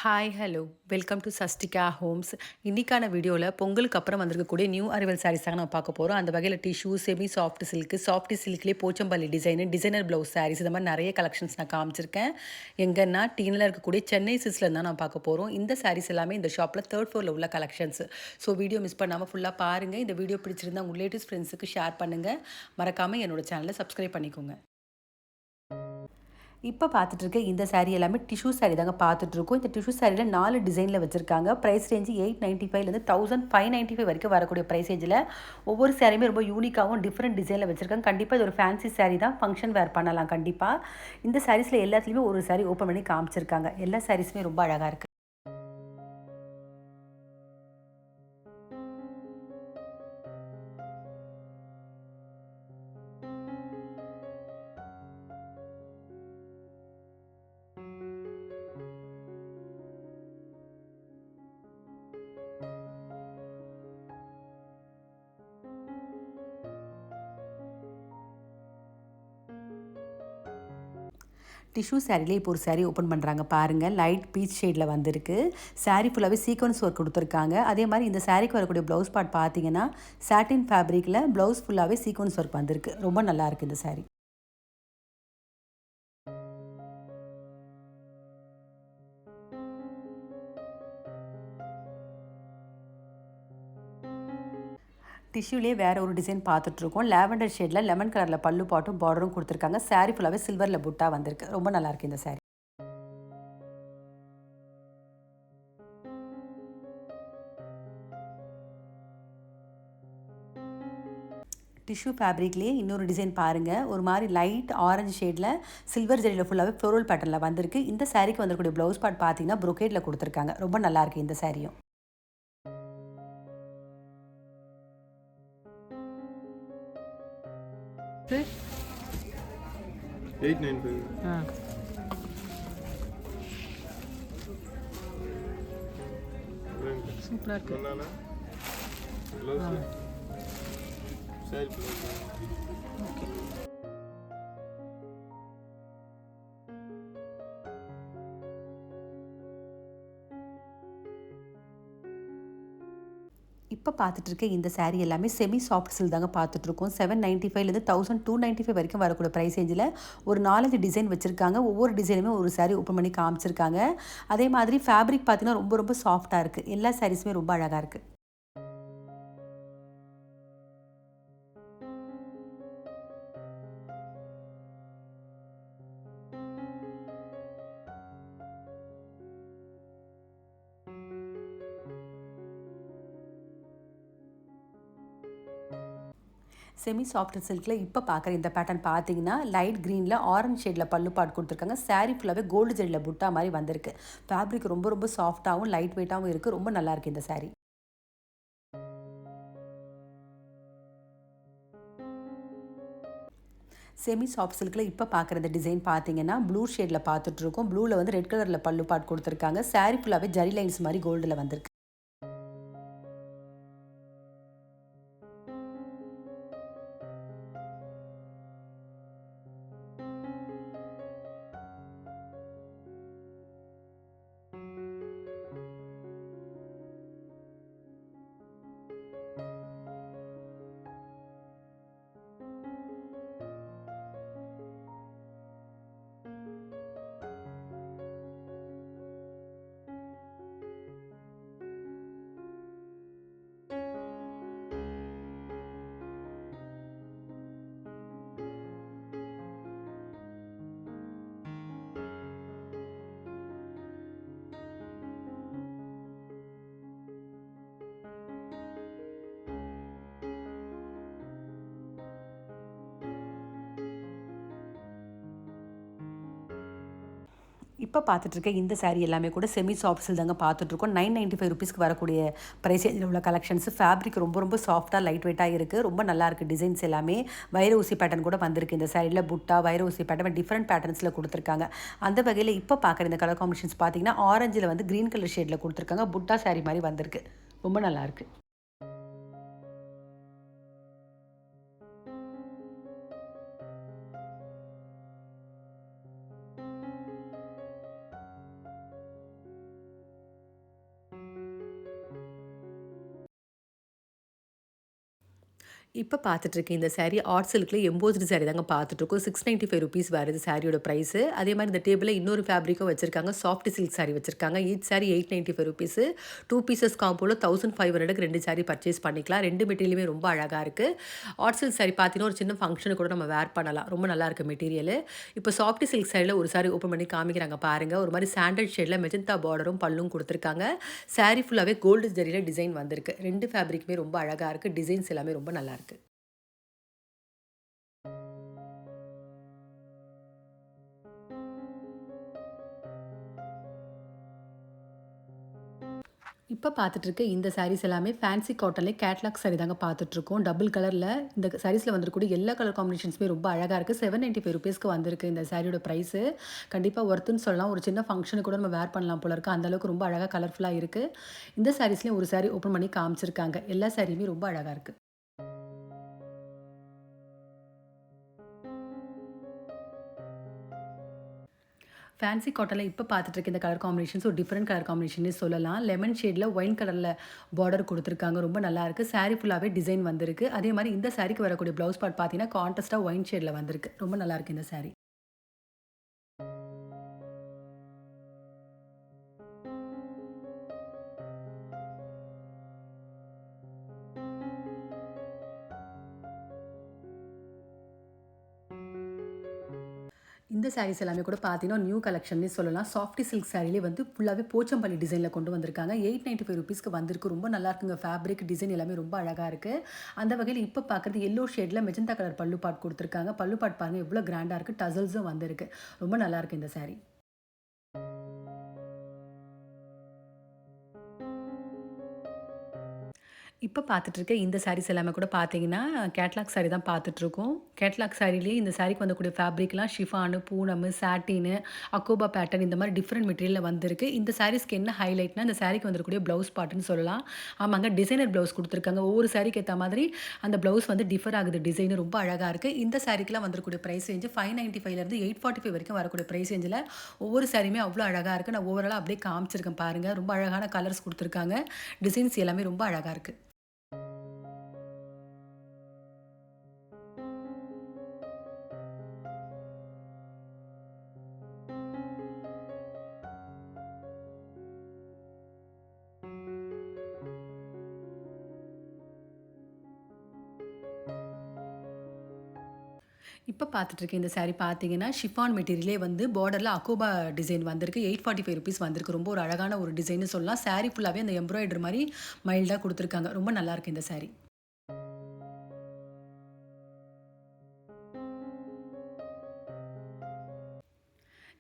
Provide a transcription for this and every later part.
Hi hello welcome to Sastika homes. இன்னைக்கான வீடியோவில் பொங்கலுக்கு அப்புறம் வந்திருக்கக்கூடிய நியூ அரைவல் சாரீஸ் தாங்க நம்ம பார்க்க போகிறோம். அந்த வகையில் டிஷ்யூ செமி சாஃப்ட் சில்க்லேயே போச்சம்பள்ளி டிசைனர் ப்ளவுஸ் சாரீஸ் இந்த மாதிரி நிறைய கலெக்ஷன்ஸ் நான் காமிச்சிருக்கேன். எங்கன்னா டீனில் இருக்கக்கூடிய சென்னை சில்க்ஸில் தான் நான் பார்க்க போகிறோம். இந்த சாரீஸ் எல்லாமே இந்த ஷாப்பில் தேர்ட் ஃப்ளோரில் உள்ள கலெக்ஷன்ஸ். ஸோ வீடியோ மிஸ் பண்ணாமல் ஃபுல்லாக பாருங்கள். இந்த வீடியோ பிடிச்சிருந்தா உங்கள் ரிலேட்டிவ்ஸ் ஃப்ரெண்ட்ஸுக்கு ஷேர் பண்ணுங்கள். மறக்காமல் என்னோட சேனலை சப்ஸ்கிரைப் பண்ணிக்கோங்க. இப்போ பார்த்துட்டு இருக்க இந்த சாரீ எல்லாமே டிஷ்யூ சாரீ தாங்க பார்த்துட்ருக்கோம். இந்த டிஷ்யூ சாரியில் 4 டிசைனில் வச்சுருக்காங்க. ப்ரைஸ் ரேஞ்சு 895லேருந்து 1595 வரைக்கும் வரக்கூடிய ப்ரைஸ் ரேஞ்சில் ஒவ்வொரு சாரியுமே ரொம்ப யூனிக்காகவும் டிஃப்ரெண்ட் டிசைனில் வச்சுருக்காங்க. கண்டிப்பாக இது ஒரு ஃபேன்சி சாரீ தான், ஃபங்க்ஷன் வேர் பண்ணலாம் கண்டிப்பாக. இந்த சாரீஸில் எல்லாத்துலேயுமே ஒரு சாரீ ஓப்பன் பண்ணி காமிச்சிருக்காங்க. எல்லா சாரீஸுமே ரொம்ப அழகாக இருக்குது. டிஷ்யூ சாரிலே இப்போ ஒரு சாரீ ஓப்பன் பண்ணுறாங்க பாருங்கள். லைட் பீச் ஷேடில் வந்திருக்கு. சாரீ ஃபுல்லாகவே சீக்வன்ஸ் ஒர்க் கொடுத்துருக்காங்க. அதே மாதிரி இந்த சாரீக்கு வரக்கூடிய ப்ளவுஸ் பார்ட் பார்த்தீங்கன்னா சாட்டின் ஃபேப்ரிக்கில் ப்ளவுஸ் ஃபுல்லாகவே சீக்வன்ஸ் ஒர்க் வந்திருக்கு. ரொம்ப நல்லாயிருக்கு இந்த சாரீ. டிஷ்யூலேயே வேறு ஒரு டிசைன் பார்த்துட்ருக்கோம். லாவெண்டர் ஷேடில் லெமன் கலரில் பல்லு பாட்டும் பார்டரும் கொடுத்துருக்காங்க. சாரீ ஃபுல்லாகவே சில்வரில் புட்டா வந்திருக்கு. ரொம்ப நல்லாயிருக்கு இந்த சாரீ. டிஷ்யூ ஃபேப்ரிக்லேயே இன்னொரு டிசைன் பாருங்கள். ஒரு மாதிரி லைட் ஆரஞ்சு ஷேடில் சில்வர் ஜெரியில் ஃபுல்லாகவே ஃப்ளோரல் பேட்டர்னில் வந்திருக்கு. இந்த சாரீக்கு வந்திருக்கக்கூடிய ப்ளவுஸ் பார்ட் பார்த்தீங்கன்னா ப்ரொக்கேட்டில் கொடுத்துருக்காங்க. ரொம்ப நல்லாயிருக்கு இந்த சாரியும். 895. சூப்பராக இருக்கு. ஓகே. இப்போ பார்த்துட்ருக்க இந்த சாரீ எல்லாமே செமி சாஃப்ட் சில்க் தாங்க பார்த்துட்ருக்கோம். 795லேருந்து 1295 வரைக்கும் வரக்கூடிய ப்ரைஸ் ரேஞ்சில் ஒரு 4 டிசைன் வச்சுருக்காங்க. ஒவ்வொரு டிசைனுமே ஒரு சாரீ ஓப்பன் பண்ணி காமிச்சிருக்காங்க. அதே மாதிரி ஃபேப்ரிக் பார்த்தீங்கன்னா ரொம்ப ரொம்ப சாஃப்டாக இருக்குது. எல்லா சாரீஸுமே ரொம்ப அழகாக இருக்குது. செமி சாஃப்ட் சில்கில் இப்போ பார்க்குற இந்த பேட்டர்ன் பார்த்தீங்கன்னா லைட் க்ரீனில் ஆரஞ்ச் ஷேடில் பல்லு பாட் கொடுத்துருக்காங்க. சாரீ ஃபுல்லாகவே கோல்டு ஜெரியில் புட்டா மாதிரி வந்திருக்கு. ஃபேப்ரிக் ரொம்ப ரொம்ப சாஃப்டாகவும் லைட் வெயிட்டாகவும் இருக்குது. ரொம்ப நல்லாயிருக்கு இந்த சாரீ. செமி சாஃப்ட் சில்கில் இப்போ பார்க்குற இந்த டிசைன் பார்த்தீங்கன்னா ப்ளூ ஷேடில் பார்த்துட்ருக்கோம். ப்ளூவில் வந்து ரெட் கலரில் பல்லு பாட் கொடுத்துருக்காங்க. சாரீ ஃபுல்லாகவே ஜரி லைன்ஸ் மாதிரி கோல்டில் வந்திருக்கு. இப்போ பார்த்துட்ருக்க இந்த சாரீ எல்லாமே கூட செமி சாஃப்ட் சில்க் தாங்க பார்த்துட்ருக்கோம். 995 ருபீஸ்க்கு வரக்கூடிய ப்ரைஸ் ரேஞ்சில் உள்ள கலெக்ஷன்ஸ். ஃபேப்ரிக் ரொம்ப ரொம்ப சாஃப்டாக லைட் வெயிட்டாக இருக்குது. ரொம்ப நல்லாயிருக்கு. டிசைன்ஸ் எல்லாமே வைர ஊசி பேட்டர்ன் கூட வந்திருக்கு. இந்த சாரியில் புட்டா வைர ஊசி பேட்டர்ன் டிஃப்ரெண்ட் பேட்டர்ன்ஸில் கொடுத்துருக்காங்க. அந்த வகையில் இப்போ பார்க்குற இந்த கலர் காம்பினேஷன்ஸ் பார்த்தீங்கன்னா ஆரஞ்சில் வந்து க்ரீன் கலர் ஷேடில் கொடுத்துருக்காங்க. புட்டா சாரீ மாதிரி வந்திருக்கு. ரொம்ப நல்லாயிருக்கு. இப்ப பார்த்துட்டுருக்கேன் இந்த சாரி ஆர்ட் சில்க்ல எம்போஸ்டு சாரி தாங்க பார்த்துட்டுருக்கோம். ₹695 வருது சாரியோட பிரைஸு. அதே மாரி இந்த டேபிள்ல இன்னொரு ஃபேப்ரிக்கும் வச்சிருக்காங்க. சாஃப்ட் சில்க் சாரி வச்சிருக்காங்க. ஈச் சாரி ₹895 2 பீசஸ் காம்போல 1500க்கு 2 சாரி பர்ச்சேஸ் பண்ணிக்கலாம். 2 மெட்டீரியலுமே ரொம்ப அழகா இருக்கு. ஆர்ட் சில்க் சாரி பார்த்தீங்கன்னா, ஒரு சின்ன ஃபங்ஷனுக்கு கூட நம்ம வேர் பண்ணலாம். ரொம்ப நல்லாயிருக்கு மெட்டீரியலு. இப்போ சாஃப்ட் சில்க் சாரில ஒரு சாரி ஓப்பன் பண்ணி காமிக்கிறாங்க பாருங்க. ஒரு மாரி சாண்டல் ஷேட்ல மெஜந்தா பார்டரும் பல்லும் குடுத்துருக்காங்க. சாரி ஃபுல்லாவே கோல்டு ஜரியில டிசைன் வந்திருக்கு. 2 ஃபேப்ரிக்குமே ரொம்ப அழகா இருக்கு. டிசைன்ஸ் எல்லாமே ரொம்ப நல்லாயிருக்கு. இப்ப பார்த்துட்டு இருக்க இந்த சாரீஸ் எல்லாமே ஃபேன்சி காட்டன்ல கேட்லாக் சாரி தாங்க பார்த்துட்ருக்கோம். டபுள் கலர்ல இந்த சாரீஸ்ல வந்திருக்கக்கூடிய எல்லா கலர் காம்பினேஷன்ஸுமே ரொம்ப அழகா இருக்கு. ₹795க்கு வந்திருக்கு இந்த சாரியோட பிரைஸு. கண்டிப்பா ஒர்த்துன்னு சொல்லலாம். ஒரு சின்ன ஃபங்ஷனுக்கு கூட நம்ம வேர் பண்ணலாம் போல இருக்கு. அந்த அளவுக்கு ரொம்ப அழகா கலர்ஃபுல்லா இருக்கு. இந்த சாரீஸ்லயும் ஒரு சாரி ஓப்பன் பண்ணி காமிச்சிருக்காங்க. எல்லா சாரியுமே ரொம்ப அழகா இருக்கு. ஃபேன்சி காட்டன்ல இப்ப பார்த்துட்டு இருக்க இந்த கலர் காம்பினேஷன்ஸ் ஒரு டிஃபரெண்ட் கலர் காம்பினேஷன்னே சொல்லலாம். லெமன் ஷேட்ல ஒயின் கலர்ல பார்டர் குடுத்துருக்காங்க. ரொம்ப நல்லாயிருக்கு. சாரி ஃபுல்லாவே டிசைன் வந்திருக்கு. அதே மாரி இந்த சாரிக்கு வரக்கூடிய ப்ளவுஸ் பார்ட் பார்த்தீங்கன்னா, கான்ட்ராஸ்ட்டா ஒயின் ஷேட்ல வந்திருக்கு. ரொம்ப நல்லாயிருக்கு இந்த சாரி. இந்த சாரீஸ் எல்லாமே கூட பார்த்தீங்கன்னா, நியூ கலெக்ஷன்னே சொல்லலாம். சாஃப்டி சில்க் சாரிலே வந்து ஃபுல்லாவே போச்சம்பள்ளி டிசைன்ல கொண்டு வந்திருக்காங்க. ₹895க்கு வந்திருக்கு. ரொம்ப நல்லா இருக்குங்க. ஃபேப்ரிக் டிசைன் எல்லாமே ரொம்ப அழகா இருக்கு. அந்த வகையில இப்ப பார்க்குறது எல்லோ ஷேட்ல மெஜந்தா கலர் பல்லு பார்ட் குடுத்துருக்காங்க. பல்லு பார்ட் பாருங்க எவ்வளோ கிராண்டா இருக்கு. டசல்ஸும் வந்திருக்கு. ரொம்ப நல்லா இருக்கு இந்த சாரி. இப்ப பார்த்துட்டு இருக்க இந்த சாரீஸ் எல்லாமே கூட பார்த்தீங்கன்னா, கேட்லாக் சாரி தான் பார்த்துட்டுருக்கோம். கேட்லாக் சாரிலேயே இந்த சாரிக்கு வந்தக்கூடிய ஃபேப்ரிக்லாம் ஷிஃபானு, பூனமு, சாட்டினு, அக்கோபா பேட்டர்ன் இந்த மாரி டிஃப்ரெண்ட் மெட்டீரியல்ல வந்திருக்கு. இந்த சாரீஸ்க்கு என்ன ஹைலைட்னா, இந்த சாரிக்கு வந்துருக்கக்கூடிய ப்ளவுஸ் பார்ட்டுன்னு சொல்லலாம். ஆமாங்க, டிசைனர் ப்ளவுஸ் குடுத்துருக்காங்க. ஒவ்வொரு சாரிக்கு ஏத்த மாதிரி அந்த ப்ளவுஸ் வந்து டிஃபர் ஆகுது. டிசைன் ரொம்ப அழகா இருக்கு. இந்த சாரிக்குலாம் வந்திருக்கக்கூடிய பிரைஸ் ரேஞ்ச் 595லேருந்து 845 வரைக்கும் வரக்கூடிய பிரைஸ் ரேஞ்சில ஒவ்வொரு சாரியுமே அவ்ளோ அழகா இருக்கு. நான் ஓவராலா அப்படியே காமிச்சிருக்கேன் பாருங்க. ரொம்ப அழகான கலர்ஸ் குடுத்துருக்காங்க. டிசைன்ஸ் எல்லாமே ரொம்ப அழகா இருக்கு. இப்ப பார்த்துட்டு இருக்க இந்த சாரி பார்த்தீங்கன்னா, ஷிஃபான் மெட்டீரியலே வந்து பார்டர்ல அக்கோபா டிசைன் வந்திருக்கு. ₹845 வந்திருக்கு. ரொம்ப ஒரு அழகான ஒரு டிசைன்னு சொல்லலாம். சாரி ஃபுல்லாவே அந்த எம்ப்ராய்டரி மாரி மைல்டா குடுத்துருக்காங்க. ரொம்ப நல்லாருக்கு இந்த சாரி.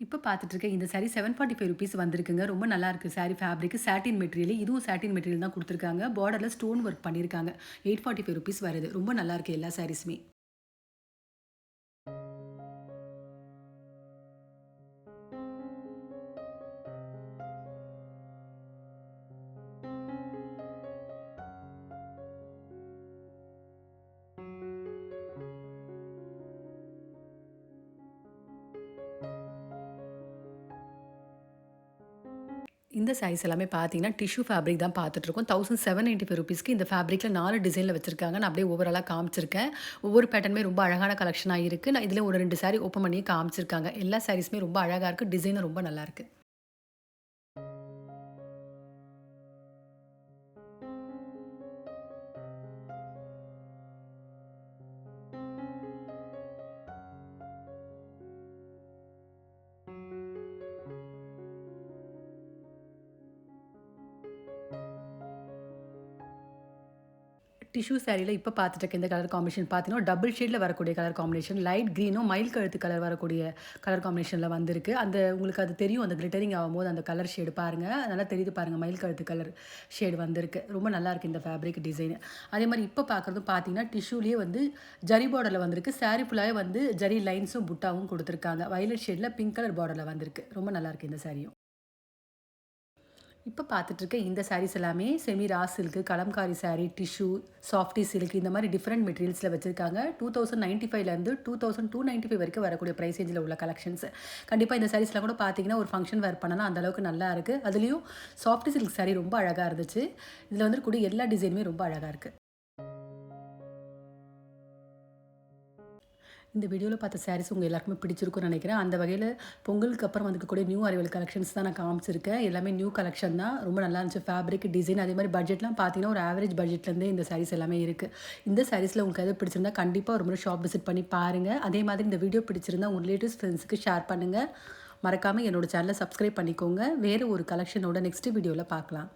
இப்ப பார்த்துட்டு இருக்க இந்த சாரி ₹745 வந்திருக்குங்க. ரொம்ப நல்லாருக்கு சாரி ஃபேப்ரிக். சாட்டின் மெட்டீரியல். இதுவும் சாட்டின் மெட்டீரியல் தான் குடுத்துருக்காங்க. பார்டர்ல ஸ்டோன் ஒர்க் பண்ணியிருக்காங்க. ₹845 வருது. ரொம்ப நல்லாருக்கு எல்லா சாரீஸுமே. இந்த சாரீஸ் எல்லாமே பார்த்தீங்கன்னா, டிஷ்யூ ஃபேப்ரிக் தான் பார்த்துட்டுருக்கோம். ₹1795க்கு இந்த ஃபேப்ரிக்ல 4 டிசைன்ல வச்சிருக்காங்க. நான் அப்படியே ஓவராலா காமிச்சிருக்கேன். ஒவ்வொரு பேட்டர்னுமே ரொம்ப அழகான கலெக்ஷனா இருக்கு. நான் இதில ஒரு 2 சாரி ஓப்பன் பண்ணி காமிச்சிருக்காங்க. எல்லா சாரீஸுமே ரொம்ப அழகா இருக்கு. டிசைனும் ரொம்ப நல்லாருக்கு. டிஷ்யூ சாரில இப்ப பார்த்துட்டு இருக்க இந்த கலர் காம்பினேஷன் பார்த்தீங்கன்னா, டபுள் ஷேட்ல வரக்கூடிய கலர் காம்பினேஷன். லைட் கிரீனும், மயில் கழுத்து கலர் வரக்கூடிய கலர் காம்பினேஷன்ல வந்திருக்கு. அந்த உங்களுக்கு அது தெரியும். அந்த கிளிட்டரிங் ஆகும்போது அந்த கலர் ஷேடு பாருங்க. நல்லா தெரியுது பாருங்க. மயில் கழுத்து கலர் ஷேடு வந்திருக்கு. ரொம்ப நல்லாயிருக்கு இந்த ஃபேப்ரிக் டிசைன். அதேமாரி இப்ப பார்க்குறதும் பார்த்தீங்கன்னா, டிஷ்யூலயே வந்து ஜரி பார்டர்ல வந்திருக்கு. சாரி ஃபுல்லாவே வந்து ஜரி லைன்ஸும், புட்டாவும் குடுத்துருக்காங்க. வயலட் ஷேட்ல பிங்க் கலர் பார்டர்ல வந்திருக்கு. ரொம்ப நல்லாயிருக்கு இந்த சாரியும். இப்ப பார்த்துட்டு இருக்க இந்த சாரீஸ் எல்லாமே semi raw silk, kalamkari sari, tissue, softy silk இந்த மாரி டிஃபரெண்ட் மெட்டீரியல்ஸ்ல வச்சிருக்காங்க. 2095லேருந்து 2295 வரைக்கும் வரக்கூடிய பிரைஸ் ரேஞ்சில உள்ள கலெக்ஷன்ஸ். கண்டிப்பா இந்த சாரீஸ்லாம் கூட பார்த்தீங்கன்னா, ஒரு ஃபங்ஷன் வேர் பண்ணலாம். அந்த அளவுக்கு நல்லா இருக்கு. அதுலயும் சாஃப்டி சில்க் சாரி ரொம்ப அழகா இருந்துச்சு. இதுல வந்துருக்கக்கூடிய எல்லா டிசைனுமே ரொம்ப அழகா இருக்கு. இந்த வீடியோவில் பார்த்த சாரீஸ் உங்கள் எல்லாருக்குமே பிடிச்சிருக்கும்னு நினைக்கிறேன். அந்த வகையில் பொங்கலுக்கு அப்புறம் வந்துருக்கக்கூடிய நியூ அரைவல் கலெக்ஷன்ஸ் தான் நான் காமிச்சிருக்கேன். எல்லாமே நியூ கலெக்ஷன் தான். ரொம்ப நல்லா இருந்துச்சு. ஃபேப்ரிக், டிசைன், அதே மாதிரி பட்ஜெட்லாம் பார்த்தீங்கன்னா ஒரு ஆவரேஜ் பட்ஜெட்லேருந்தே இந்த சாரீஸ் எல்லாமே இருக்குது. இந்த சாரீஸில் உங்களுக்கு எது பிடிச்சிருந்தா கண்டிப்பாக ஒரு முறை ஷாப் விசிட் பண்ணி பாருங்கள். அதே மாதிரி இந்த வீடியோ பிடிச்சிருந்தா உங்கள் ரிலேட்டிவ்ஸ், ஃப்ரெண்ட்ஸுக்கு ஷேர் பண்ணுங்கள். மறக்காமல் என்னோட சேனலை சப்ஸ்கிரைப் பண்ணிக்கோங்க. வேறு ஒரு கலெக்ஷனோட நெக்ஸ்ட் வீடியோவில் பார்க்கலாம்.